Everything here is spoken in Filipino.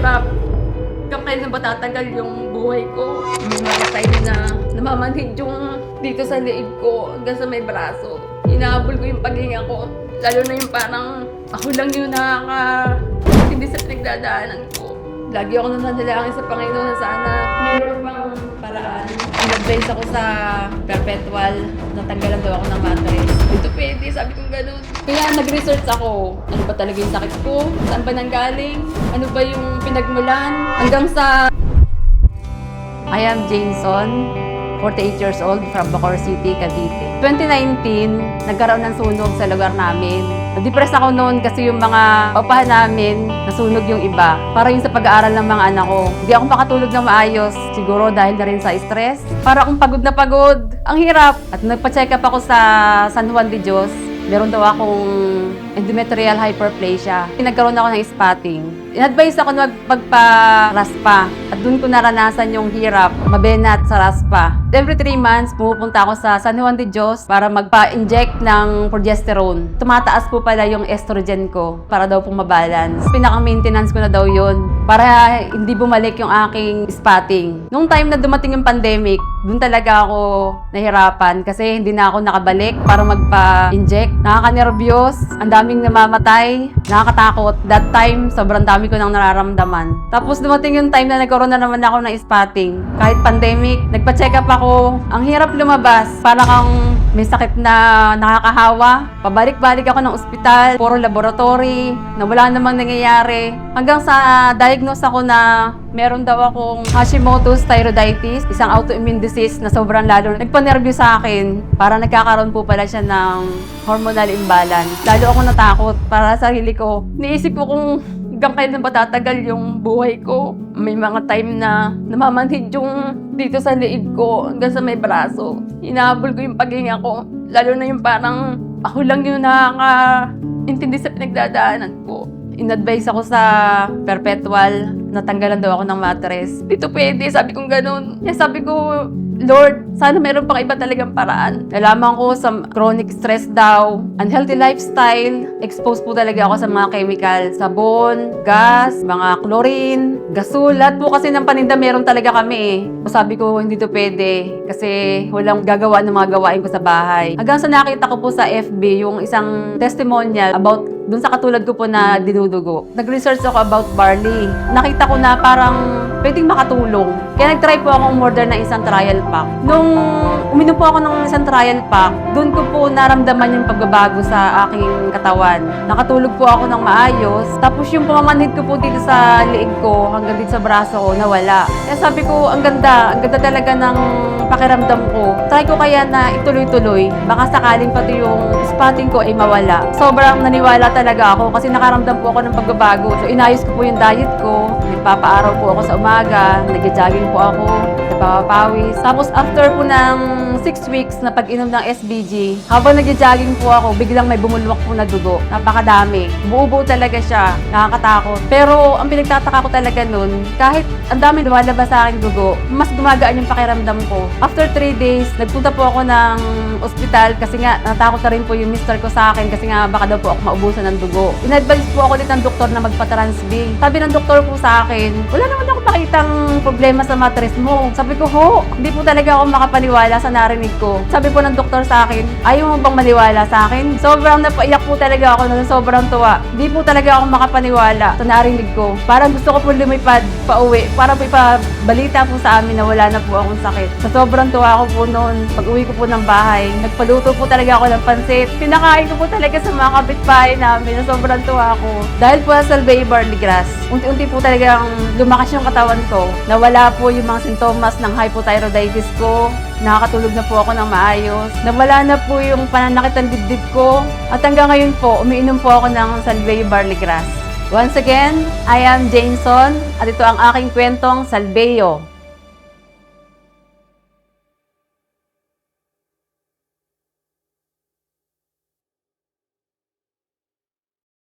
hirap. Hanggang kailan ba tatagal yung buhay ko? May mga time na namamanhid yung dito sa liig ko hanggang sa may braso. Inahabol ko yung paghinga ko. Lalo na yung parang ako lang yung hindi sa pinagdadaanan ko. Lagi ako nananalangin sa Panginoon na sana meron pang paraan. Nag-advise ako sa perpetual, natanggalan daw ako ng mattress. Ito pwede, sabi kong ganun. Kaya nag-research ako. Ano ba talaga yung sakit ko? Saan ba nanggaling? Ano ba yung pinagmulan? Hanggang sa... I am Jameson, 48 years old from Bacoor City, Cavite. 2019, nagkaroon ng sunog sa lugar namin. Na-depress ako noon kasi yung mga paupahan namin, nasunog yung iba. Para yung sa pag-aaral ng mga anak ko. Hindi ako makatulog ng maayos, siguro dahil na rin sa stress. Para akong pagod na pagod. Ang hirap. At nagpa-check up ako sa San Juan de Dios. Meron daw akong endometrial hyperplasia. Nagkaroon ako ng spotting. In-advise ako na magpa-raspa. At doon ko naranasan yung hirap, mabenat sa raspa. Every 3 months, pumupunta ako sa San Juan de Dios para magpa-inject ng progesterone. Tumataas po pala yung estrogen ko para daw pong mabalance. Pinaka-maintenance ko na daw yun para hindi bumalik yung aking spotting. Nung time na dumating yung pandemic, doon talaga ako nahirapan kasi hindi na ako nakabalik para magpa-inject. Nakaka-nervyos, ang daming namamatay, nakakatakot. That time, sobrang dami ko nang nararamdaman. Tapos dumating yung time na nagkaroon na naman ako ng spotting. Kahit pandemic, nagpa-check up ako. Ang hirap lumabas. Para kang may sakit na nakakahawa. Pabalik-balik ako ng ospital, puro laboratory, na wala namang nangyayari. Hanggang sa diagnose ako na meron daw akong Hashimoto's thyroiditis, isang autoimmune disease na sobrang lalo nagpa-nervyo sa akin. Para nagkakaroon po pala siya ng hormonal imbalance. Lalo ako natakot para sa sarili ko. Niisip ko kung hanggang kailan ba tatagal yung buhay ko. May mga time na namamanhid yung dito sa liig ko hanggang sa may braso. Hinahabol ko yung paghinga ko. Lalo na yung parang ako lang yung nakakaintindi sa pinagdadaanan ko. In-advise ako sa perpetual, natanggalan daw ako ng mattress. Dito pwede, sabi kong ganun. Kaya sabi ko, Lord, sana meron pang iba talagang paraan. Nalaman ko sa chronic stress daw, unhealthy lifestyle, exposed po talaga ako sa mga chemical, sabon, gas, mga chlorine, gasol, lahat po kasi ng paninda meron talaga kami eh. Sabi ko, hindi to pwede kasi walang gagawa ng mga gawain ko sa bahay. Hanggang sa nakita ko po sa FB yung isang testimonial about dun sa katulad ko po na dinudugo. Nag-research ako about barley. Nakita ko na parang pwedeng makatulong. Kaya nag-try po akong order ng isang trial pack. Nung uminom po ako ng isang trial pack, doon ko po naramdaman yung pagbabago sa aking katawan. Nakatulog po ako ng maayos. Tapos yung pamamanhid ko po dito sa liig ko, hanggang dito sa braso ko, nawala. Kaya sabi ko, ang ganda talaga ng pakiramdam ko. Try ko kaya na ituloy-tuloy. Baka sakaling pati yung spotting ko ay mawala. Sobrang naniwala talaga ako kasi nakaramdam po ako ng pagbabago. So inayos ko po yung diet ko. Nagpapaaraw po ako sa umaga. Nag-jogging po ako. Nagpapawis. Tapos after po ng 6 weeks na pag-inom ng SBG, habang nag-jogging po ako, biglang may bumulwak po na dugo. Napakadami. Buo-buo talaga siya. Nakakatakot. Pero ang pinagtataka ko talaga nun, kahit ang dami lumalabas sa aking dugo, mas gumagaan yung pakiramdam ko. After 3 days, nagpunta po ako ng ospital kasi nga natakot na rin po yung mister ko sa akin kasi nga baka daw po ako maubusan ng dugo. In-advise po ako dito ng doktor na magpa-transv. Sabi ng doktor po sa akin, wala naman ako makitang problema sa mattress mo. Sabi ko, hindi po talaga ako makapaniwala sa narinig ko. Sabi po ng doktor sa akin, ayaw mo bang maniwala sa akin? Sobrang napaiyak po talaga ako na sobrang tuwa. Hindi po talaga ako makapaniwala sa narinig ko. Parang gusto ko po lumipad pa uwi. Para po ipabalita po sa amin na wala na po akong sakit. Sa sobrang tuwa ko po noon, pag uwi ko po ng bahay, nagpaluto po talaga ako ng pansit. Pinakain ko po talaga sa mga kapitbahay namin na sobrang tuwa ko. Dahil po sa Salve Barley Grass, unti-unti po talagang lumakas yung katawan ko. Nawala po yung mga sintomas ng hypothyroiditis ko. Nakakatulog na po ako ng maayos. Nawala na po yung pananakit ng dibdib ko. At hanggang ngayon po, umiinom po ako ng Salve Barley Grass. Once again, I am Jameson at ito ang aking kwentong Salveo.